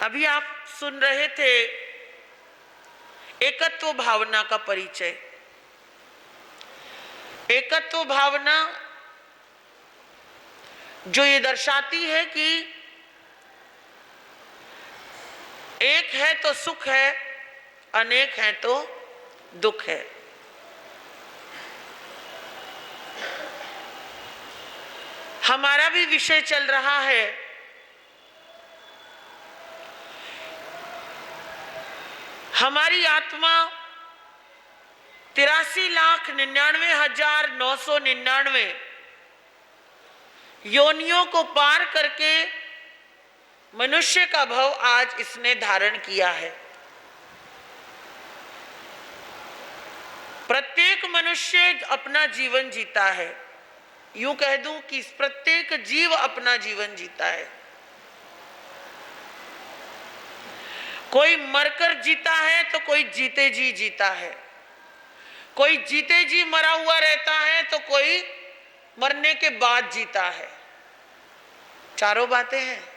अभी आप सुन रहे थे एकत्व भावना का परिचय। एकत्व भावना जो ये दर्शाती है कि एक है तो सुख है, अनेक है तो दुख है। हमारा भी विषय चल रहा है हमारी आत्मा 83,99,999 योनियों को पार करके मनुष्य का भव आज इसने धारण किया है। प्रत्येक मनुष्य अपना जीवन जीता है, यूं कह दूं कि प्रत्येक जीव अपना जीवन जीता है। कोई मरकर जीता है तो कोई जीते जी जीता है, कोई जीते जी मरा हुआ रहता है तो कोई मरने के बाद जीता है। चारों बातें हैं।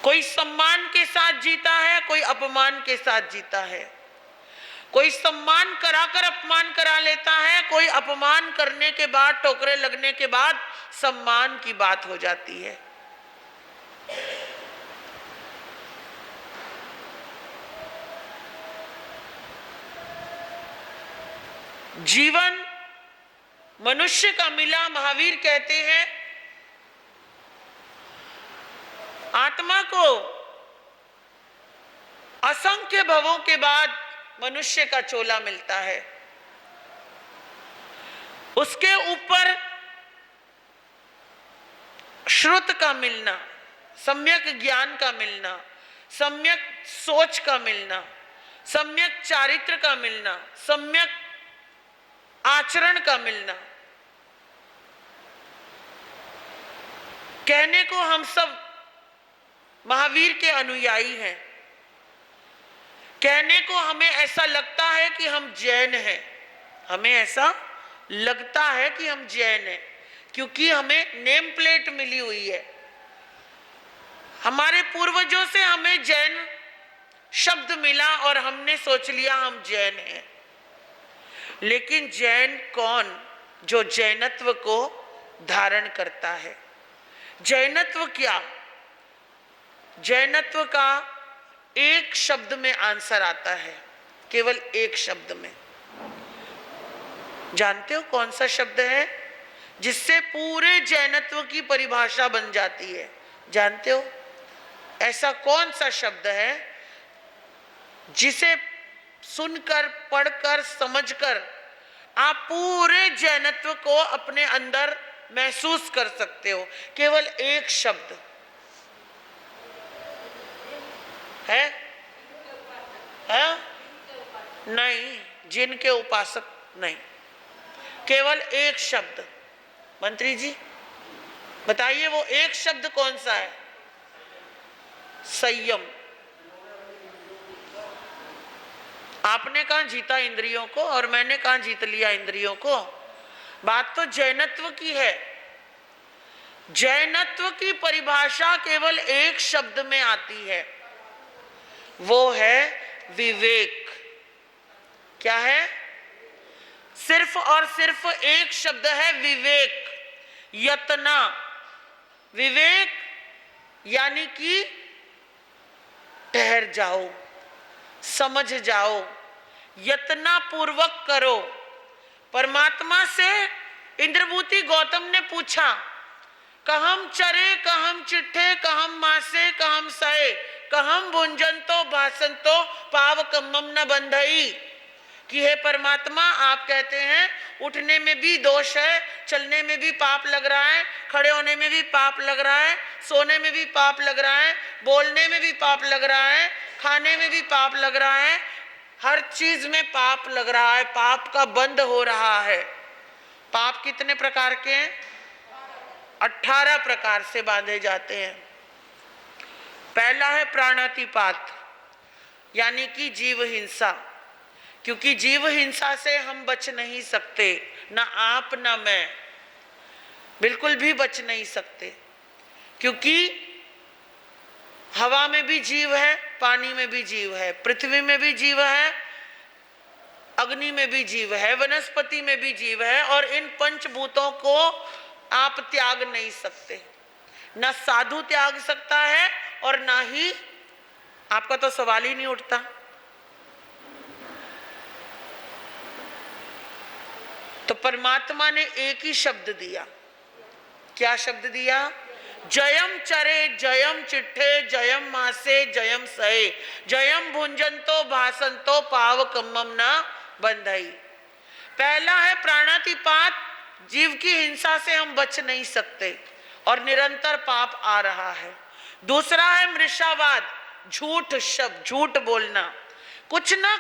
कोई सम्मान के साथ जीता है, कोई अपमान के साथ जीता है। कोई सम्मान कराकर अपमान करा लेता है, कोई अपमान करने के बाद, ठोकरे लगने के बाद सम्मान की बात हो जाती है। जीवन मनुष्य का मिला, महावीर कहते हैं, आत्मा को असंख्य भवों के बाद मनुष्य का चोला मिलता है। उसके ऊपर श्रुत का मिलना, सम्यक ज्ञान का मिलना, सम्यक सोच का मिलना, सम्यक चारित्र का मिलना, सम्यक आचरण का मिलना। कहने को हम सब महावीर के अनुयायी हैं, कहने को हमें ऐसा लगता है कि हम जैन हैं, हमें ऐसा लगता है कि हम जैन हैं, क्योंकि हमें नेम प्लेट मिली हुई है। हमारे पूर्वजों से हमें जैन शब्द मिला और हमने सोच लिया हम जैन हैं। लेकिन जैन कौन? जो जैनत्व को धारण करता है। जैनत्व क्या? जैनत्व का एक शब्द में आंसर आता है, केवल एक शब्द में। जानते हो कौन सा शब्द है जिससे पूरे जैनत्व की परिभाषा बन जाती है? जानते हो ऐसा कौन सा शब्द है जिसे सुनकर, पढ़कर, समझकर आप पूरे जैनत्व को अपने अंदर महसूस कर सकते हो? केवल एक शब्द है? नहीं, जिनके उपासक नहीं, केवल एक शब्द। मंत्री जी बताइए वो एक शब्द कौन सा है? संयम। आपने कहां जीता इंद्रियों को और मैंने कहां जीत लिया इंद्रियों को? बात तो जैनत्व की है। जैनत्व की परिभाषा केवल एक शब्द में आती है, वो है विवेक। क्या है? सिर्फ और सिर्फ एक शब्द है, विवेक। यतना। विवेक यानी कि ठहर जाओ, समझ जाओ, यतना पूर्वक करो। परमात्मा से इंद्रभूति गौतम ने पूछा, कहम चरे कहम चिट्ठे कहम मासे कहम सए कहम भुंजंतो भासंतो पावकम्मम न बंधई। कि हे परमात्मा, आप कहते हैं उठने में भी दोष है, चलने में भी पाप लग रहा है, खड़े होने में भी पाप लग रहा है, सोने में भी पाप लग रहा है, बोलने में भी पाप लग रहा है, खाने में भी पाप लग रहा है, हर चीज में पाप लग रहा है, पाप का बंध हो रहा है। पाप कितने प्रकार के हैं? 18 प्रकार से बांधे जाते हैं। पहला है प्राणातिपात, यानी कि जीव हिंसा। क्योंकि जीव हिंसा से हम बच नहीं सकते, ना आप ना मैं, बिल्कुल भी बच नहीं सकते। क्योंकि हवा में भी जीव है, पानी में भी जीव है, पृथ्वी में भी जीव है, अग्नि में भी जीव है, वनस्पति में भी जीव है, और इन पंचभूतों को आप त्याग नहीं सकते। ना साधु त्याग सकता है और ना ही, आपका तो सवाल ही नहीं उठता। तो परमात्मा ने एक ही शब्द दिया। क्या शब्द दिया? जयम चरे जयम चिट्ठे जयम मासे जयम सहे जयम भुंजंतो भासंतो पाव कम्मम न बंधई। पहला है प्राणातिपात, जीव की हिंसा से हम बच नहीं सकते और निरंतर पाप आ रहा है। दूसरा है मृषावाद, झूठ शब्द, झूठ बोलना, कुछ ना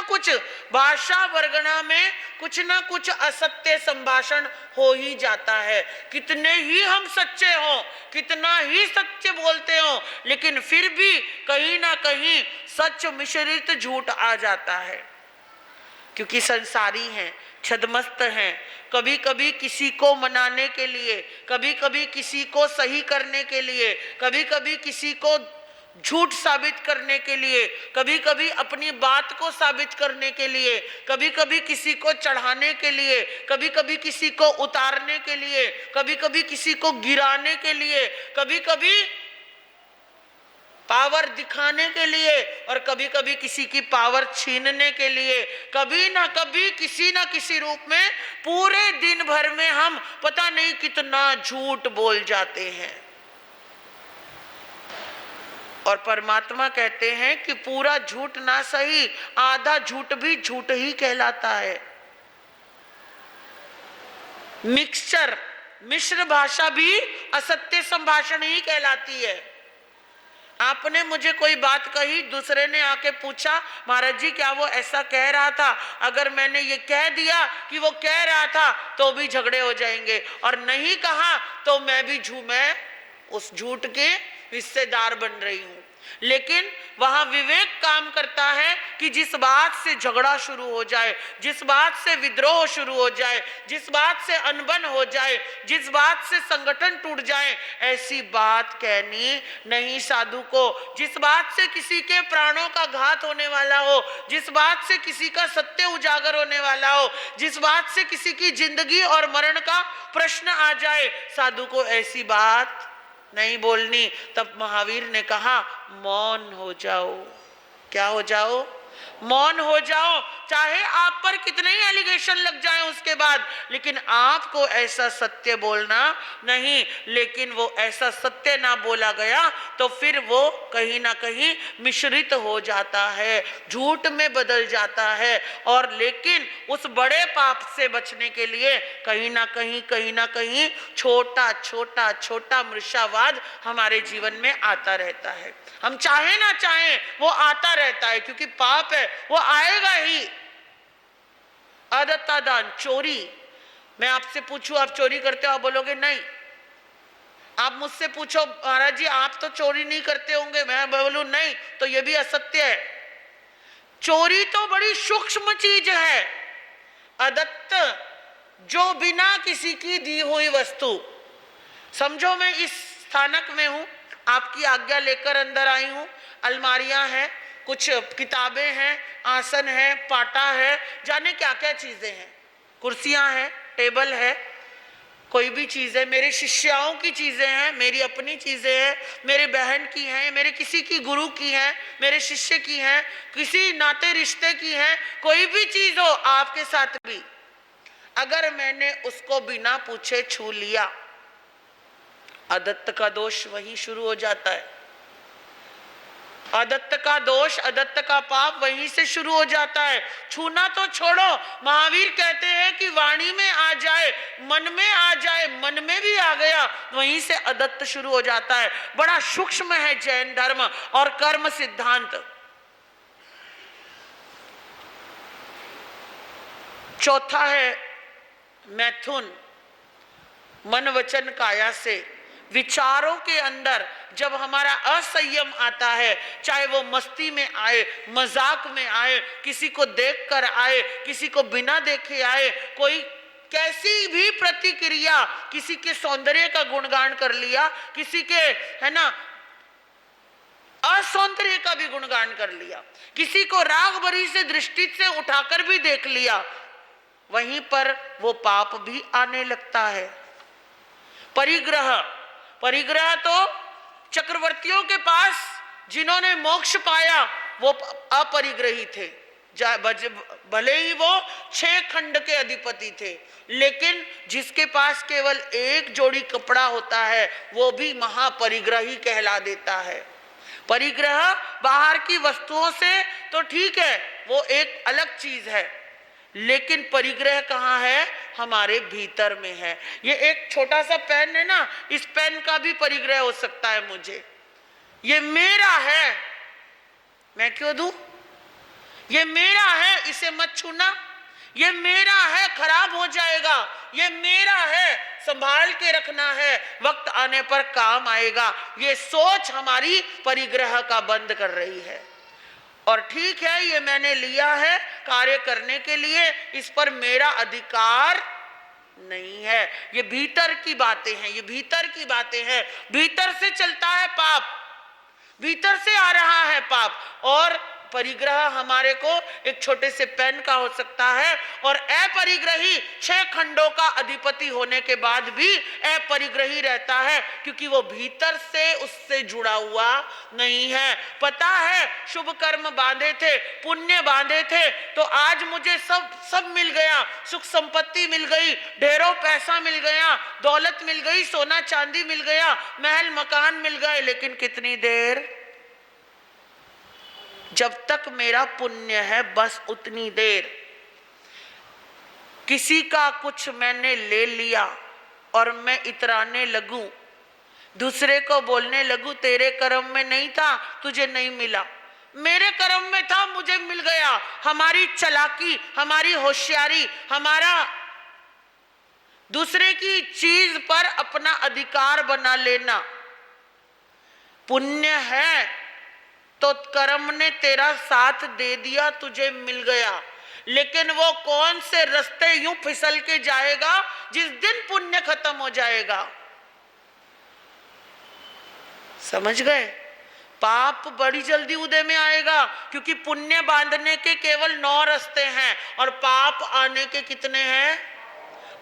कुछ भाषा वर्गणा में कुछ ना कुछ असत्य संभाषण हो ही जाता है। कितने ही हम सच्चे हों, कितना ही सत्य बोलते हों, लेकिन फिर भी कहीं ना कहीं सच मिश्रित झूठ आ जाता है। क्योंकि संसारी हैं, छद्मस्त हैं, कभी कभी किसी को मनाने के लिए, कभी कभी किसी को सही करने के लिए, कभी कभी किसी को झूठ साबित करने के लिए, कभी कभी अपनी बात को साबित करने के लिए, कभी कभी किसी को चढ़ाने के लिए, कभी कभी किसी को उतारने के लिए, कभी कभी किसी को गिराने के लिए, कभी कभी पावर दिखाने के लिए, और कभी कभी किसी की पावर छीनने के लिए, कभी ना कभी किसी ना किसी रूप में पूरे दिन भर में हम पता नहीं कितना झूठ बोल जाते हैं। और परमात्मा कहते हैं कि पूरा झूठ ना सही, आधा झूठ भी झूठ ही कहलाता है। मिक्सचर, मिश्र भाषा भी असत्य संभाषण ही कहलाती है। आपने मुझे कोई बात कही, दूसरे ने आके पूछा महाराज जी क्या वो ऐसा कह रहा था, अगर मैंने ये कह दिया कि वो कह रहा था तो भी झगड़े हो जाएंगे, और नहीं कहा तो मैं उस झूठ के हिस्सेदार बन रही हूं। लेकिन वहां विवेक काम करता है कि जिस बात से झगड़ा शुरू हो जाए, जिस बात से विद्रोह शुरू हो जाए, जिस बात से अनबन हो जाए, जिस बात से संगठन टूट जाए, ऐसी बात कहनी नहीं साधु को। जिस बात से किसी के प्राणों का घात होने वाला हो, जिस बात से किसी का सत्य उजागर होने वाला हो, जिस बात से किसी की जिंदगी और मरण का प्रश्न आ जाए, साधु को ऐसी बात नहीं बोलनी। तब महावीर ने कहा मौन हो जाओ। क्या हो जाओ? मौन हो जाओ। चाहे आप पर कितने ही एलिगेशन लग जाएं उसके बाद, लेकिन आपको ऐसा सत्य बोलना नहीं। लेकिन वो ऐसा सत्य ना बोला गया तो फिर वो कहीं ना कहीं मिश्रित हो जाता है, झूठ में बदल जाता है। और लेकिन उस बड़े पाप से बचने के लिए कहीं ना कहीं छोटा मृषावाद हमारे जीवन में आता रहता है। हम चाहे ना चाहे वो आता रहता है, क्योंकि पाप है, वो आएगा ही। अदत्ता दान, चोरी, मैं आपसे पूछूं आप चोरी करते हो, आप बोलोगे नहीं। आप मुझसे पूछो महाराज जी आप तो चोरी नहीं करते होंगे, मैं बोलूं नहीं, तो ये भी असत्य है। चोरी तो बड़ी सूक्ष्म चीज है। अदत्त, जो बिना किसी की दी हुई वस्तु, समझो मैं इस स्थानक में हूं, आपकी आज्ञा लेकर अंदर आई हूं, अलमारियां हैं, कुछ किताबें हैं, आसन है, पाटा है, जाने क्या क्या चीजें हैं, कुर्सियां हैं, टेबल है, कोई भी चीज है, मेरे शिष्याओं की चीजें हैं, मेरी अपनी चीजें हैं, मेरे बहन की हैं, मेरे किसी की गुरु की हैं, मेरे शिष्य की हैं, किसी नाते रिश्ते की हैं, कोई भी चीज हो, आपके साथ भी, अगर मैंने उसको बिना पूछे छू लिया, अदत्त का दोष वही शुरू हो जाता है। अदत्त का दोष, अदत्त का पाप वहीं से शुरू हो जाता है। छूना तो छोड़ो, महावीर कहते हैं कि वाणी में आ जाए, मन में आ जाए, मन में भी आ गया, वहीं से अदत्त शुरू हो जाता है। बड़ा सूक्ष्म है जैन धर्म और कर्म सिद्धांत। चौथा है मैथुन, मन वचन काया से। विचारों के अंदर जब हमारा असंयम आता है, चाहे वो मस्ती में आए, मजाक में आए, किसी को देखकर आए, किसी को बिना देखे आए, कोई कैसी भी प्रतिक्रिया, किसी के सौंदर्य का गुणगान कर लिया, किसी के है ना असौंदर्य का भी गुणगान कर लिया, किसी को राग भरी से दृष्टि से उठाकर भी देख लिया, वहीं पर वो पाप भी आने लगता है। परिग्रह, परिग्रह तो चक्रवर्तियों के पास जिन्होंने मोक्ष पाया वो अपरिग्रही थे, भले ही वो 6 खंड के अधिपति थे, लेकिन जिसके पास केवल एक जोड़ी कपड़ा होता है वो भी महापरिग्रही कहला देता है। परिग्रह बाहर की वस्तुओं से तो ठीक है, वो एक अलग चीज है, लेकिन परिग्रह कहाँ है? हमारे भीतर में है। ये एक छोटा सा पेन है ना, इस पेन का भी परिग्रह हो सकता है मुझे, ये मेरा है, मैं क्यों दूं? ये मेरा है, इसे मत छूना, ये मेरा है, खराब हो जाएगा, ये मेरा है, संभाल के रखना है, वक्त आने पर काम आएगा। ये सोच हमारी परिग्रह का बंद कर रही है। और ठीक है, ये मैंने लिया है कार्य करने के लिए, इस पर मेरा अधिकार नहीं है। ये भीतर की बातें हैं, ये भीतर की बातें हैं। भीतर से चलता है पाप, भीतर से आ रहा है पाप। और परिग्रह हमारे को एक छोटे से पेन का हो सकता है, और अपरिग्रही 6 खंडों का अधिपति होने के बाद भी अपरिग्रही रहता है, क्योंकि वो भीतर से उससे जुड़ा हुआ नहीं है। पता है शुभ कर्म बांधे थे, पुण्य बांधे थे, तो आज मुझे सब मिल गया, सुख संपत्ति मिल गई, ढेरों पैसा मिल गया, दौलत मिल गई, सोना चांदी मिल गया, महल मकान मिल गए, लेकिन कितनी देर? जब तक मेरा पुण्य है बस उतनी देर। किसी का कुछ मैंने ले लिया और मैं इतराने लगूं, दूसरे को बोलने लगूं तेरे कर्म में नहीं था, तुझे नहीं मिला, मेरे कर्म में था, मुझे मिल गया। हमारी चालाकी, हमारी होशियारी, हमारा दूसरे की चीज पर अपना अधिकार बना लेना। पुण्य है तो कर्म ने तेरा साथ दे दिया, तुझे मिल गया, लेकिन वो कौन से रास्ते यूं फिसल के जाएगा जिस दिन पुण्य खत्म हो जाएगा। समझ गए? पाप बड़ी जल्दी उदय में आएगा, क्योंकि पुण्य बांधने के केवल 9 रास्ते हैं और पाप आने के कितने हैं?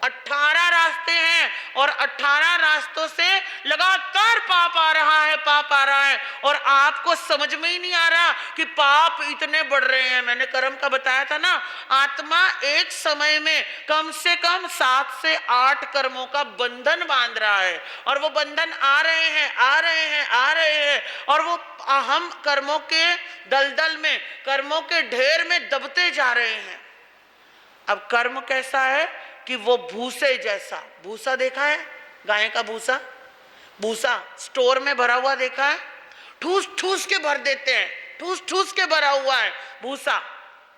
18 रास्ते हैं, और 18 रास्तों से लगातार पाप आ रहा है, पाप आ रहा है, और आपको समझ में ही नहीं आ रहा कि पाप इतने बढ़ रहे हैं। मैंने कर्म का बताया था ना, आत्मा एक समय में कम से कम 7 से 8 कर्मों का बंधन बांध रहा है, और वो बंधन आ रहे हैं, आ रहे हैं, आ रहे हैं, और वो हम कर्मों के दलदल में, कर्मों के ढेर में दबते जा रहे हैं। अब कर्म कैसा है कि वो भूसे जैसा, भूसा देखा है? गाय का भूसा, भूसा स्टोर में भरा हुआ देखा है? ठूस ठूस के भर देते हैं, ठूस ठूस के भरा हुआ है भूसा।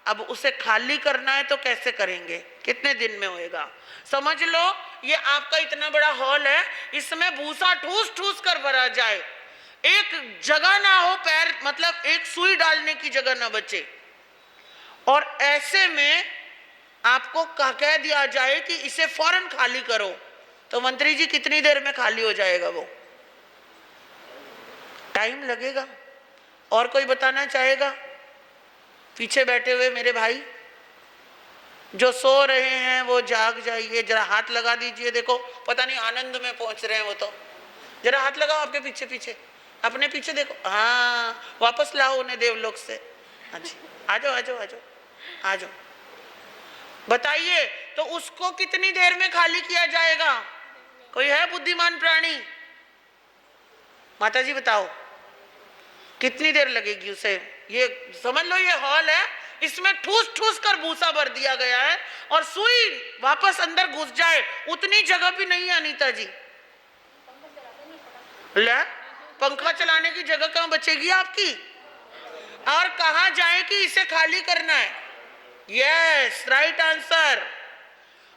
अब उसे खाली करना है तो कैसे करेंगे? कितने दिन में होएगा? समझ लो ये आपका इतना बड़ा हॉल है, इसमें भूसा ठूस ठूस कर भरा जाए, एक जगह ना हो पैर, मतलब एक सुई डालने की जगह ना बचे, और ऐसे में आपको कह दिया जाए कि इसे फौरन खाली करो, तो मंत्री जी कितनी देर में खाली हो जाएगा? वो टाइम लगेगा। और कोई बताना चाहेगा? पीछे बैठे हुए मेरे भाई जो सो रहे हैं वो जाग जाइए, जरा हाथ लगा दीजिए। देखो पता नहीं आनंद में पहुंच रहे हैं वो तो। जरा हाथ लगाओ आपके पीछे, पीछे अपने पीछे देखो, हाँ वापस लाओ उन्हें देवलोक से। हाँ जी, आ जाओ, आ जाओ, आ जाओ, आ जाओ। बताइए तो उसको कितनी देर में खाली किया जाएगा? कोई है बुद्धिमान प्राणी? माता जी बताओ कितनी देर लगेगी उसे? ये समझ लो ये हॉल है, इसमें ठूस ठूस कर भूसा भर दिया गया है, और सुई वापस अंदर घुस जाए उतनी जगह भी नहीं है अनीता जी। ले पंखा चलाने की जगह कहां बचेगी आपकी? और कहां जाए कि इसे खाली करना है? Yes, right answer,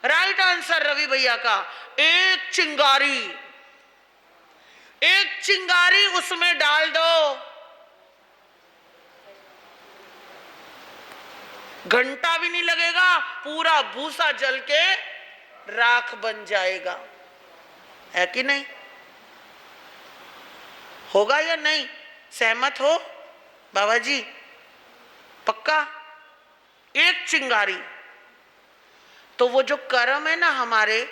right answer Ravi भैया का। एक चिंगारी, एक चिंगारी उसमें डाल दो, घंटा भी नहीं लगेगा, पूरा भूसा जल के राख बन जाएगा। है कि नहीं? होगा या नहीं? सहमत हो बाबा जी? पक्का? एक चिंगारी। तो वो जो कर्म है ना हमारे,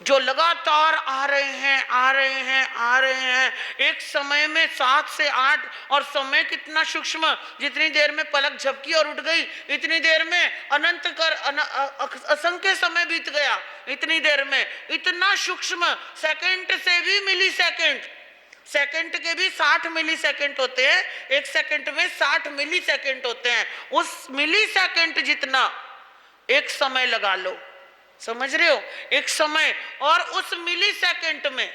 जो लगातार आ रहे हैं आ रहे हैं आ रहे हैं, एक समय में 7 से 8, और समय कितना सूक्ष्म, जितनी देर में पलक झपकी और उठ गई, इतनी देर में अनंत कर असंख्य समय बीत गया, इतनी देर में इतना सूक्ष्म, सेकंड से भी मिली सेकंड, सेकंड के भी 60 मिली सेकंड होते हैं, एक सेकंड में 60 मिली सेकंड होते हैं, उस मिली सेकंड जितना एक समय लगा लो, समझ रहे हो? एक समय, और उस मिली सेकंड में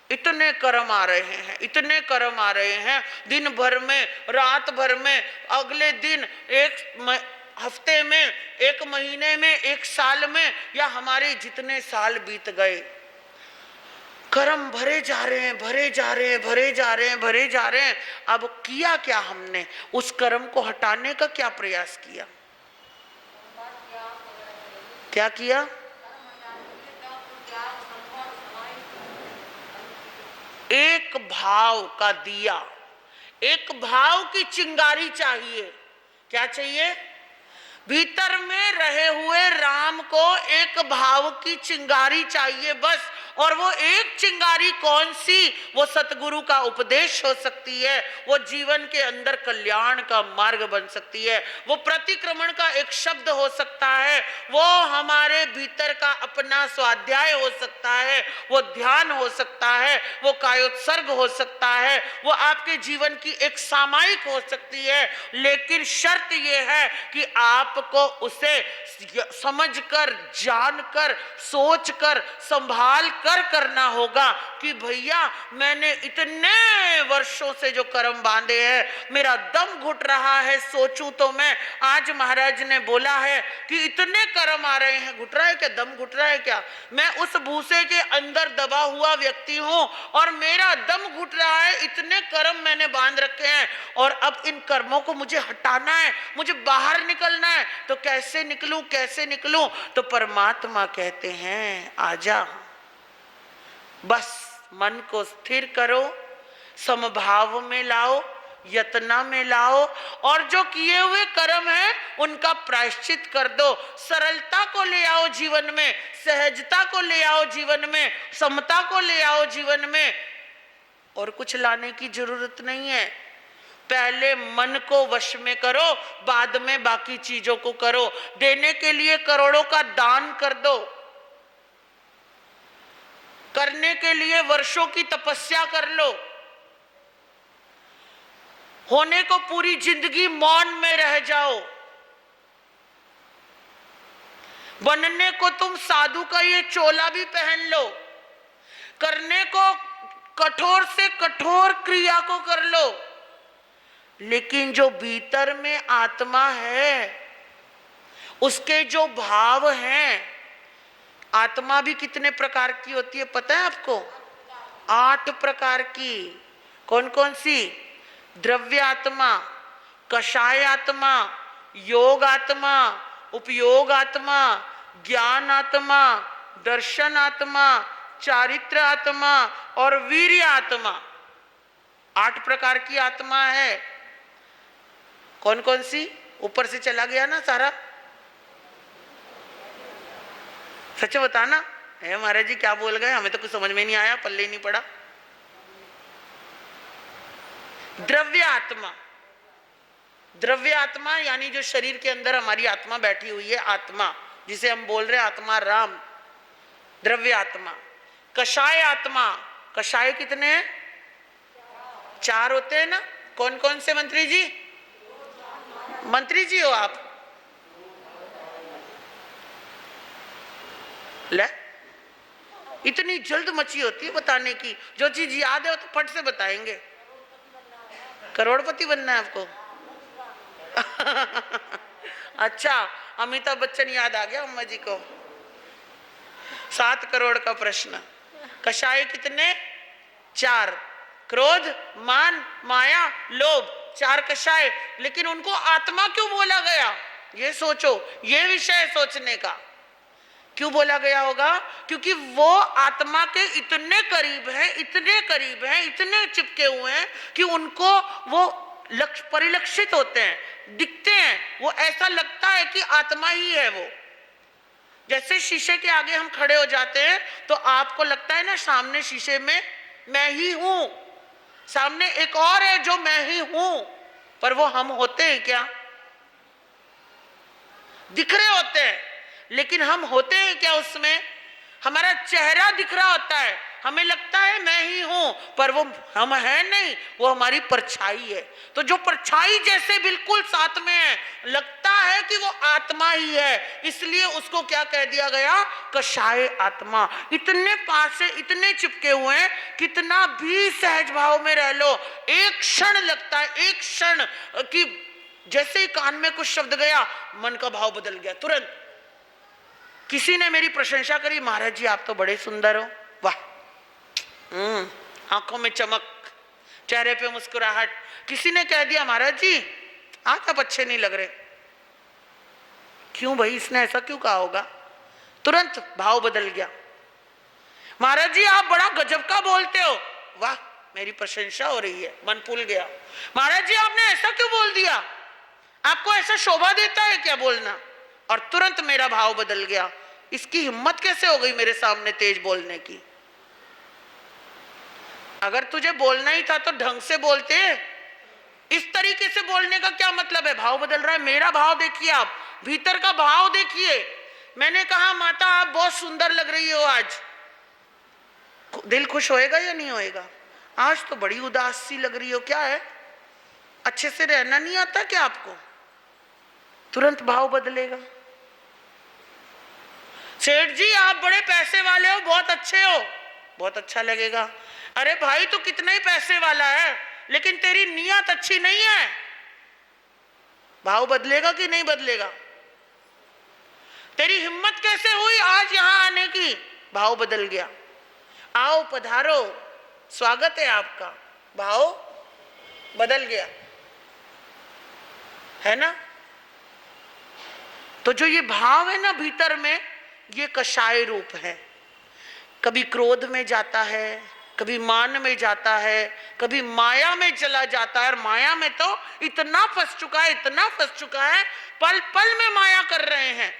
इतने कर्म आ रहे हैं, इतने कर्म आ रहे हैं, दिन भर में, रात भर में, अगले दिन, एक हफ्ते में, एक महीने में, एक साल में, या हमारे जितने साल बीत गए, कर्म भरे जा रहे हैं, भरे जा रहे हैं, भरे जा रहे हैं, भरे जा रहे हैं। अब किया क्या हमने? उस कर्म को हटाने का क्या प्रयास किया? क्या किया? एक भाव का दिया, एक भाव की चिंगारी चाहिए। क्या चाहिए? भीतर में रहे हुए राम को एक भाव की चिंगारी चाहिए बस। और वो एक चिंगारी कौन सी? वो सतगुरु का उपदेश हो सकती है, वो जीवन के अंदर कल्याण का मार्ग बन सकती है, वो प्रतिक्रमण का एक शब्द हो सकता है, वो हमारे भीतर का अपना स्वाध्याय हो सकता है, वो ध्यान हो सकता है, वो कायोत्सर्ग हो सकता है, वो आपके जीवन की एक सामायिक हो सकती है। लेकिन शर्त ये है कि आपको उसे समझकर, जानकर, सोचकर, संभाल कर करना होगा कि भैया मैंने इतने वर्षों से जो कर्म बांधे हैं, मेरा दम घुट रहा है सोचूं तो मैं। आज महाराज ने बोला है कि इतने कर्म आ रहे हैं, घुट रहा है क्या? दम घुट रहा है क्या? मैं उस भूसे के अंदर दबा हुआ व्यक्ति हूं और मेरा दम घुट रहा है, इतने कर्म मैंने बांध रखे हैं, और अब इन कर्मों को मुझे हटाना है, मुझे बाहर निकलना है। तो कैसे निकलूं, कैसे निकलूं? तो परमात्मा कहते हैं आजा, बस मन को स्थिर करो, समभाव में लाओ, यत्न में लाओ, और जो किए हुए कर्म है उनका प्रायश्चित कर दो। सरलता को ले आओ जीवन में, सहजता को ले आओ जीवन में, समता को ले आओ जीवन में, और कुछ लाने की जरूरत नहीं है। पहले मन को वश में करो, बाद में बाकी चीजों को करो। देने के लिए करोड़ों का दान कर दो, करने के लिए वर्षों की तपस्या कर लो, होने को पूरी जिंदगी मौन में रह जाओ, बनने को तुम साधु का ये चोला भी पहन लो, करने को कठोर से कठोर क्रिया को कर लो, लेकिन जो भीतर में आत्मा है, उसके जो भाव हैं, आत्मा भी कितने प्रकार की होती है पता है आपको? 8 प्रकार की। कौन कौन सी? द्रव्य आत्मा, कषाय आत्मा, योग आत्मा, उपयोग आत्मा, ज्ञान आत्मा, दर्शन आत्मा, चारित्र आत्मा और वीर्य आत्मा। 8 प्रकार की आत्मा है। कौन कौन सी? ऊपर से चला गया ना सारा? सच बताना है महाराज जी, क्या बोल गए? हमें तो कुछ समझ में नहीं आया, पल्ले ही नहीं पड़ा। द्रव्य आत्मा, द्रव्य आत्मा यानी जो शरीर के अंदर हमारी आत्मा बैठी हुई है, आत्मा जिसे हम बोल रहे हैं आत्मा राम, द्रव्य आत्मा। कषाय आत्मा, कषाय कितने हैं? 4 होते हैं ना? कौन कौन से मंत्री जी? मंत्री जी हो आप? ले, इतनी जल्द मची होती है बताने की, जो चीज याद है तो फट से बताएंगे। करोड़पति बनना है आपको? अच्छा, अमिताभ बच्चन याद आ गया अम्मा जी को। 7 करोड़ का प्रश्न। कषाय कितने? 4। क्रोध, मान, माया, लोभ, 4 कषाय। लेकिन उनको आत्मा क्यों बोला गया? ये सोचो, ये विषय सोचने का। क्यों बोला गया होगा? क्योंकि वो आत्मा के इतने करीब है, इतने करीब है, इतने चिपके हुए हैं कि उनको वो परिलक्षित होते हैं, दिखते हैं। वो ऐसा लगता है कि आत्मा ही है वो। जैसे शीशे के आगे हम खड़े हो जाते हैं तो आपको लगता है ना सामने शीशे में मैं ही हूं, सामने एक और है जो मैं ही हूं, पर वो हम होते हैं क्या? दिख रहे होते हैं, लेकिन हम होते हैं क्या उसमें? हमारा चेहरा दिख रहा होता है, हमें लगता है मैं ही हूं, पर वो हम हैं नहीं, वो हमारी परछाई है। तो जो परछाई जैसे बिल्कुल साथ में है, लगता है कि वो आत्मा ही है, इसलिए उसको क्या कह दिया गया? कषाय आत्मा। इतने पास से, इतने चिपके हुए हैं, कितना भी सहज भाव में रह लो, एक क्षण लगता है, एक क्षण कि जैसे ही कान में कुछ शब्द गया, मन का भाव बदल गया तुरंत। किसी ने मेरी प्रशंसा करी, महाराज जी आप तो बड़े सुंदर हो, वाह, आंखों में चमक, चेहरे पे मुस्कुराहट। किसी ने कह दिया महाराज जी आज आप अच्छे नहीं लग रहे। क्यों भाई, इसने ऐसा क्यों कहा होगा? तुरंत भाव बदल गया। महाराज जी आप बड़ा गजब का बोलते हो, वाह मेरी प्रशंसा हो रही है, मन फूल गया। महाराज जी आपने ऐसा क्यों बोल दिया, आपको ऐसा शोभा देता है क्या बोलना? और तुरंत मेरा भाव बदल गया। इसकी हिम्मत कैसे हो गई मेरे सामने तेज बोलने की? अगर तुझे बोलना ही था तो ढंग से बोलते। इस तरीके से बोलने का क्या मतलब है? भाव बदल रहा है। मेरा भाव देखिए, आप भीतर का भाव देखिए। मैंने कहा माता आप बहुत सुंदर लग रही हो आज, दिल खुश होएगा या नहीं होएगा? आज तो बड़ी उदास सी लग रही हो, क्या है? अच्छे से रहना नहीं आता क्या आपको? तुरंत भाव बदलेगा। सेठ जी आप बड़े पैसे वाले हो, बहुत अच्छे हो, बहुत अच्छा लगेगा। अरे भाई तू कितना ही पैसे वाला है, लेकिन तेरी नीयत अच्छी नहीं है। भाव बदलेगा कि नहीं बदलेगा? तेरी हिम्मत कैसे हुई आज यहां आने की? भाव बदल गया। आओ पधारो, स्वागत है आपका, भाव बदल गया, है ना? तो जो ये भाव है ना भीतर में, ये कषाय रूप है। कभी क्रोध में जाता है, कभी मान में जाता है, कभी माया में चला जाता है। और माया में तो इतना फंस चुका है, इतना फंस चुका है, पल पल में माया कर रहे हैं।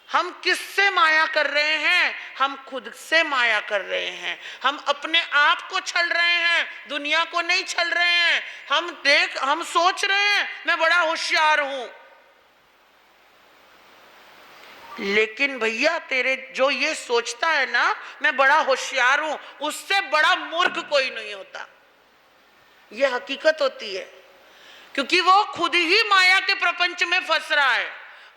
हम किससे माया कर रहे हैं? हम खुद से माया कर रहे हैं। हम अपने आप को छल रहे हैं, दुनिया को नहीं छल रहे हैं। हम सोच रहे हैं मैं बड़ा होशियार हूं, लेकिन भैया तेरे जो ये सोचता है ना मैं बड़ा होशियार हूं, उससे बड़ा मूर्ख कोई नहीं होता। ये हकीकत होती है, क्योंकि वो खुद ही माया के प्रपंच में फंस रहा है।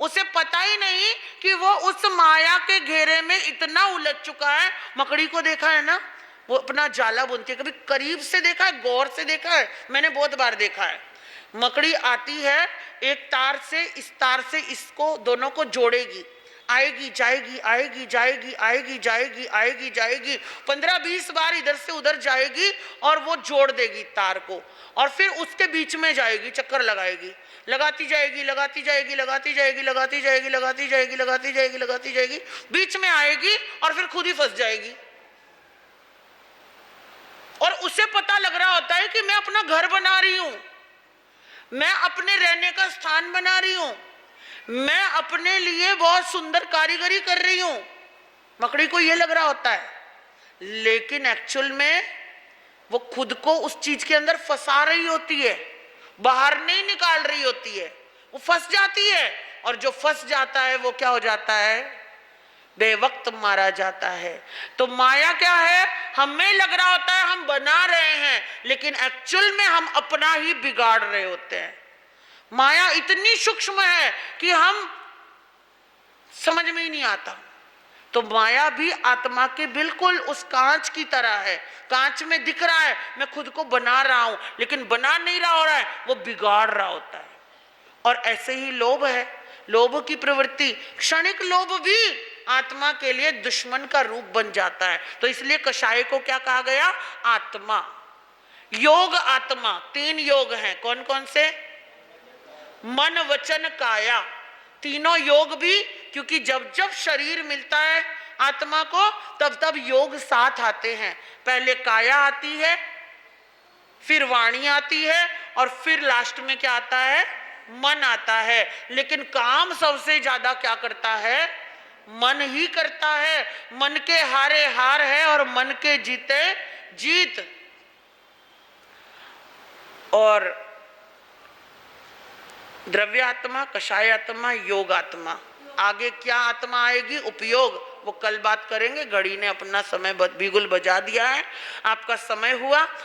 उसे पता ही नहीं कि वो उस माया के घेरे में इतना उलझ चुका है। मकड़ी को देखा है ना, वो अपना जाला बुनती है, कभी करीब से देखा है, गौर से देखा है? मैंने बहुत बार देखा है। मकड़ी आती है, एक तार से इसको दोनों को जोड़ेगी, आएगी जाएगी, आएगी जाएगी, आएगी जाएगी, आएगी जाएगी, 15-20 बार इधर से उधर जाएगी और वो जोड़ देगी तार को, और फिर उसके बीच में जाएगी, चक्कर लगाएगी, लगाती जाएगी, लगाती जाएगी, लगाती जाएगी, लगाती जाएगी, लगाती जाएगी, लगाती जाएगी, लगाती जाएगी, बीच में आएगी और फिर खुद ही फंस जाएगी। और उसे पता लग रहा होता है कि मैं अपना घर बना रही हूं, मैं अपने रहने का स्थान बना रही हूं, मैं अपने लिए बहुत सुंदर कारीगरी कर रही हूं। मकड़ी को यह लग रहा होता है, लेकिन एक्चुअल में वो खुद को उस चीज के अंदर फंसा रही होती है, बाहर नहीं निकाल रही होती है, वो फंस जाती है। और जो फंस जाता है वो क्या हो जाता है? बेवक्त मारा जाता है। तो माया क्या है? हमें लग रहा होता है हम बना रहे हैं, लेकिन एक्चुअल में हम अपना ही बिगाड़ रहे होते हैं। माया इतनी सूक्ष्म है कि हम समझ में ही नहीं आता। तो माया भी आत्मा के बिल्कुल उस कांच की तरह है। कांच में दिख रहा है मैं खुद को बना रहा हूं, लेकिन बना नहीं रहा हो रहा है, वो बिगाड़ रहा होता है। और ऐसे ही लोभ है, लोभ की प्रवृत्ति, क्षणिक लोभ भी आत्मा के लिए दुश्मन का रूप बन जाता है। तो इसलिए कषाय को क्या कहा गया? आत्मा। योग आत्मा, 3 योग हैं। कौन कौन से? मन वचन काया, तीनों योग भी क्योंकि जब जब शरीर मिलता है आत्मा को तब तब योग साथ आते हैं। पहले काया आती है, फिर वाणी आती है, और फिर लास्ट में क्या आता है? मन आता है। लेकिन काम सबसे ज्यादा क्या करता है? मन ही करता है। मन के हारे हार है और मन के जीते जीत। और द्रव्य आत्मा, कषाय आत्मा, योग आत्मा, आगे क्या आत्मा आएगी? उपयोग, वो कल बात करेंगे। घड़ी ने अपना समय बिल्कुल बजा दिया है, आपका समय हुआ।